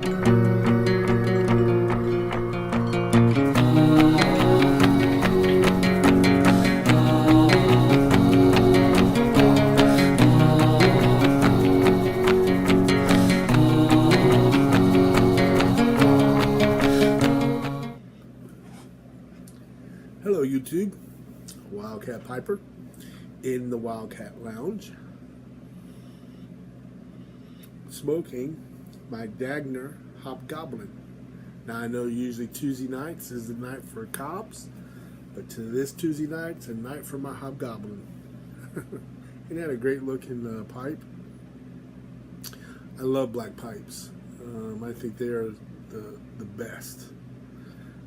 Hello YouTube, Wildcat Piper in the Wildcat Lounge, smoking my Dagner Hobgoblin. Now I know usually Tuesday nights is the night for Cobbs, but to this Tuesday night, it's a night for my Hobgoblin. It had a great looking pipe. I love black pipes. I think they are the best.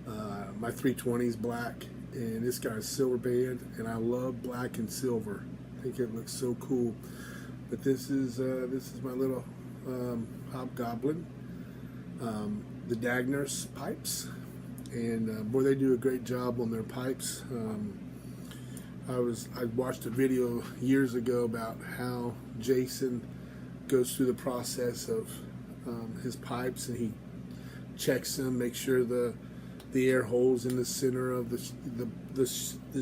My 320 is black, and this guy's silver band, and I love black and silver. I think it looks so cool. But this is my little Hobgoblin, the Dagner's pipes, and boy, they do a great job on their pipes. I watched a video years ago about how Jason goes through the process of his pipes, and he checks them, makes sure the air holes in the center of the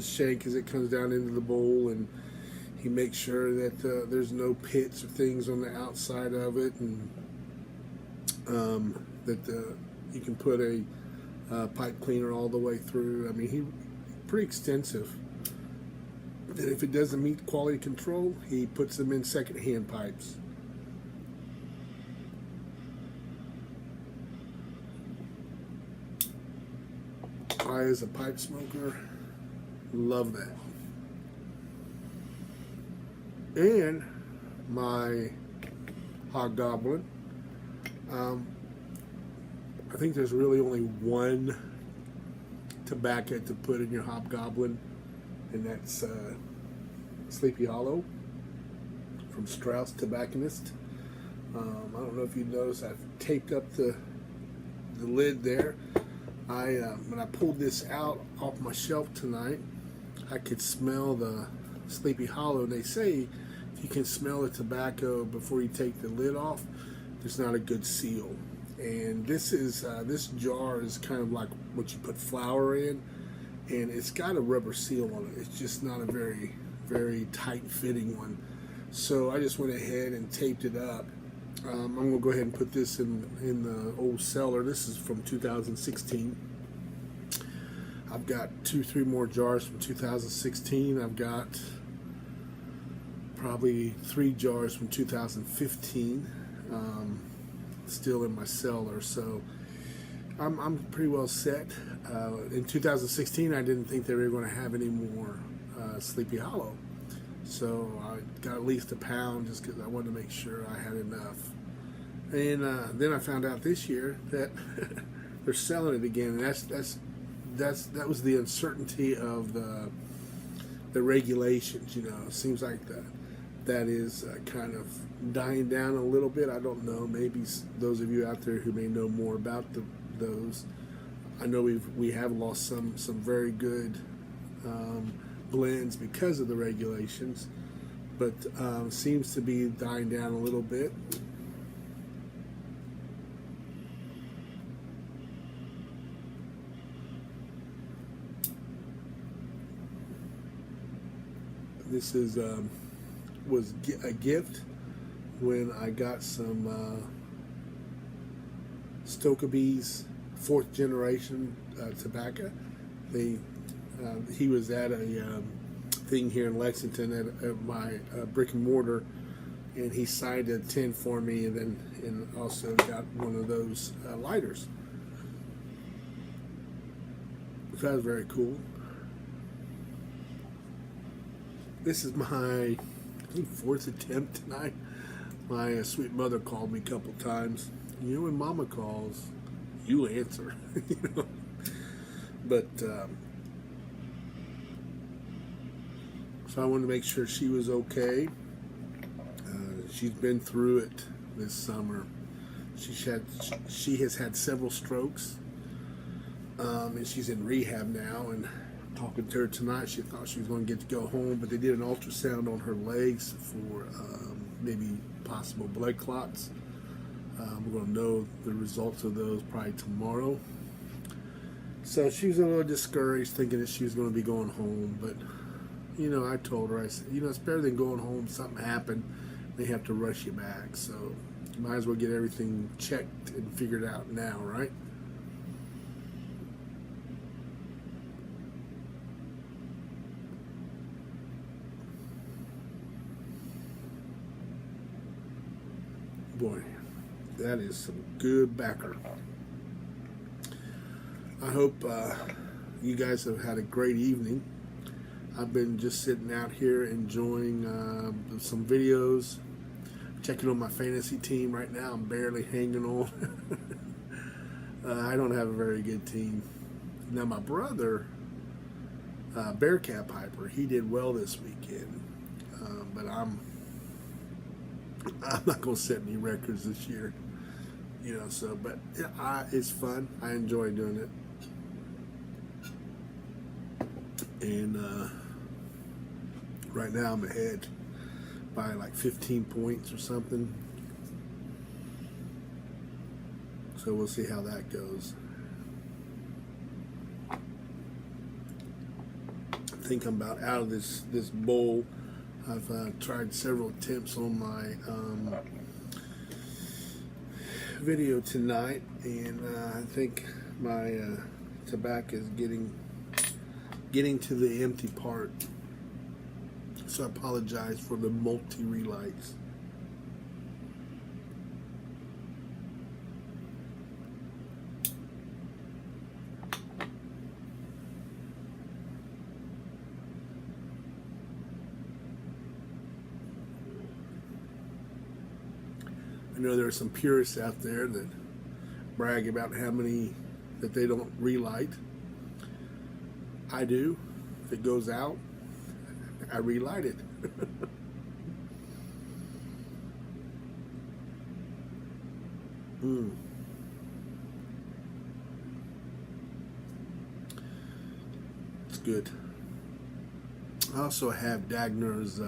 shank as it comes down into the bowl, and he makes sure that there's no pits or things on the outside of it, and that you can put a pipe cleaner all the way through. I mean, he pretty extensive. And if it doesn't meet quality control, he puts them in second-hand pipes. I, as a pipe smoker, love that. And my Hobgoblin, I think there's really only one tobacco to put in your Hobgoblin, and that's Sleepy Hollow from Strauss Tobacconist. I don't know if you noticed, I've taped up the lid there. When I pulled this out off my shelf tonight, I could smell the Sleepy Hollow. And they say if you can smell the tobacco before you take the lid off, there's not a good seal. And this jar is kind of like what you put flour in, and it's got a rubber seal on it. It's just not a very, very tight fitting one. So I just went ahead and taped it up. I'm going to go ahead and put this in the old cellar. This is from 2016. I've got 2-3 more jars from 2016. I've got probably 3 jars from 2015 still in my cellar. So I'm pretty well set. In 2016, I didn't think they were going to have any more Sleepy Hollow. So I got at least a pound just because I wanted to make sure I had enough. And then I found out this year that they're selling it again. And that was the uncertainty of the regulations. You know, it seems like that is kind of dying down a little bit. I don't know. Maybe those of you out there who may know more about those. I know we have lost some very good blends because of the regulations, but seems to be dying down a little bit. This was a gift when I got some Stokkebye's 4th generation tobacco. He was at a thing here in Lexington at my brick and mortar, and he signed a tin for me, and also got one of those lighters. So that was very cool. This is my, I think, 4th attempt tonight. My sweet mother called me a couple times. You know, when Mama calls, you answer. You know? But so I wanted to make sure she was okay. She's been through it this summer. She has had several strokes, and she's in rehab now. And talking to her tonight, she thought she was going to get to go home, but they did an ultrasound on her legs for maybe possible blood clots. We're going to know the results of those probably tomorrow. So she was a little discouraged, thinking that she was going to be going home. But, I told her, I said, it's better than going home, something happened, they have to rush you back. So you might as well get everything checked and figured out now, right? Boy, that is some good backer. I hope you guys have had a great evening. I've been just sitting out here enjoying some videos, checking on my fantasy team right now. I'm barely hanging on. I don't have a very good team. Now my brother, Bearcat Piper, he did well this weekend, but I'm not going to set any records this year, but it's fun. I enjoy doing it. And right now I'm ahead by like 15 points or something. So we'll see how that goes. I think I'm about out of this bowl. I've tried several attempts on my video tonight, and I think my tobacco is getting to the empty part. So I apologize for the multi-relights. I know there are some purists out there that brag about how many that they don't relight. I do. If it goes out, I relight it. It's good. I also have Dagner's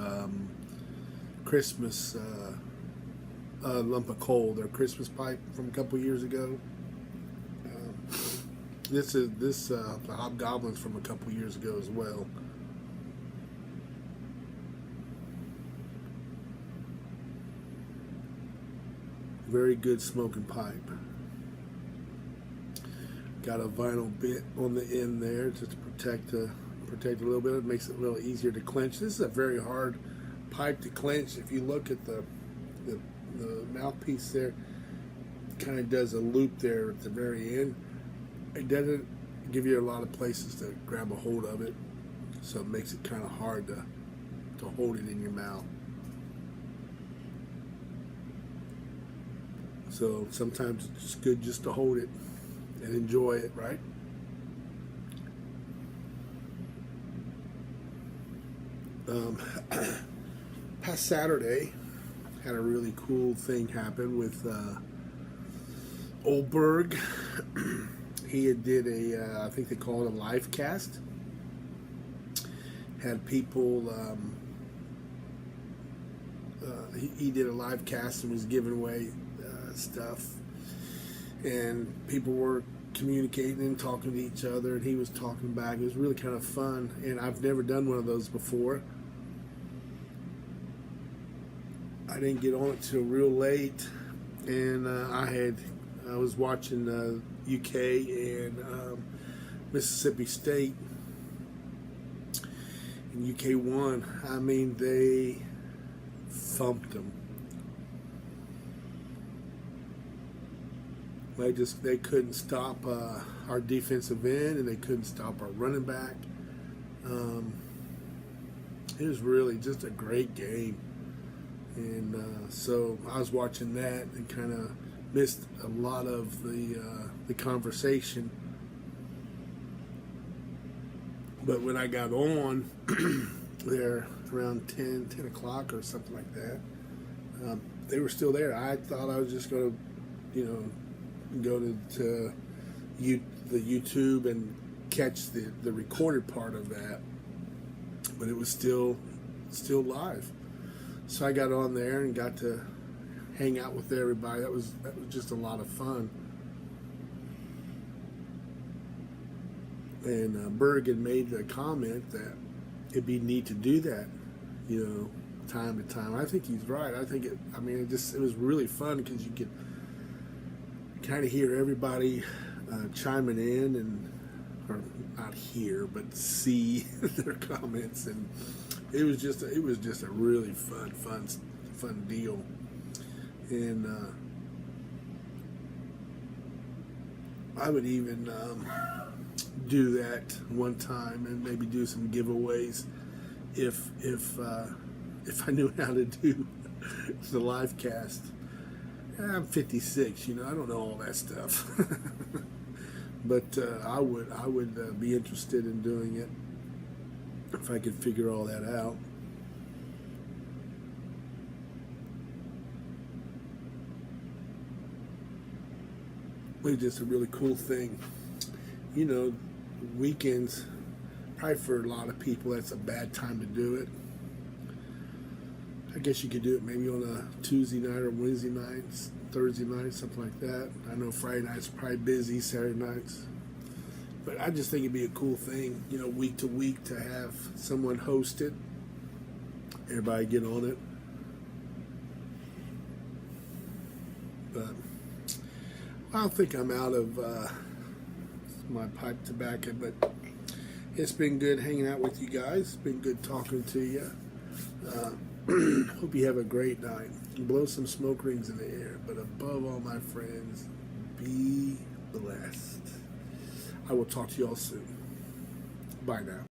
Christmas lump of coal, their Christmas pipe from a couple years ago. The Hobgoblins from a couple years ago as well. Very good smoking pipe. Got a vinyl bit on the end there just to protect a little bit. It makes it a little easier to clench. This is a very hard pipe to clench. If you look at the mouthpiece there, it kind of does a loop there at the very end. It doesn't give you a lot of places to grab a hold of it, so it makes it kind of hard to hold it in your mouth. So sometimes it's just good just to hold it and enjoy it, right? Past Saturday, had a really cool thing happen with Oldberg. He did I think they call it a live cast. Had people, he did a live cast and was giving away stuff. And people were communicating and talking to each other, and he was talking back. It was really kind of fun, and I've never done one of those before. I didn't get on it till real late, and I was watching UK and Mississippi State, and UK won. I mean, they thumped them. They couldn't stop our defensive end, and they couldn't stop our running back. It was really just a great game. And so I was watching that and kind of missed a lot of the conversation. But when I got on there around 10 o'clock or something like that, they were still there. I thought I was just going to, go to the YouTube and catch the recorded part of that. But it was still live. So I got on there and got to hang out with everybody. That was just a lot of fun. And Bergen made the comment that it'd be neat to do that, time to time. I think he's right. I think it was really fun because you could kind of hear everybody chiming in, or not hear, but see their comments, and it was just a really fun deal. And I would even do that one time and maybe do some giveaways if I knew how to do the live cast. I'm 56, I don't know all that stuff. But I would be interested in doing it if I could figure all that out. It's just a really cool thing. Weekends, probably for a lot of people, that's a bad time to do it. I guess you could do it maybe on a Tuesday night or Wednesday nights, Thursday night, something like that. I know Friday nights are probably busy, Saturday nights. But I just think it'd be a cool thing, week to week, to have someone host it, everybody get on it. But I don't think I'm out of my pipe tobacco, but it's been good hanging out with you guys. It's been good talking to you. Hope you have a great night. Blow some smoke rings in the air, but above all, my friends, be blessed. I will talk to you all soon. Bye now.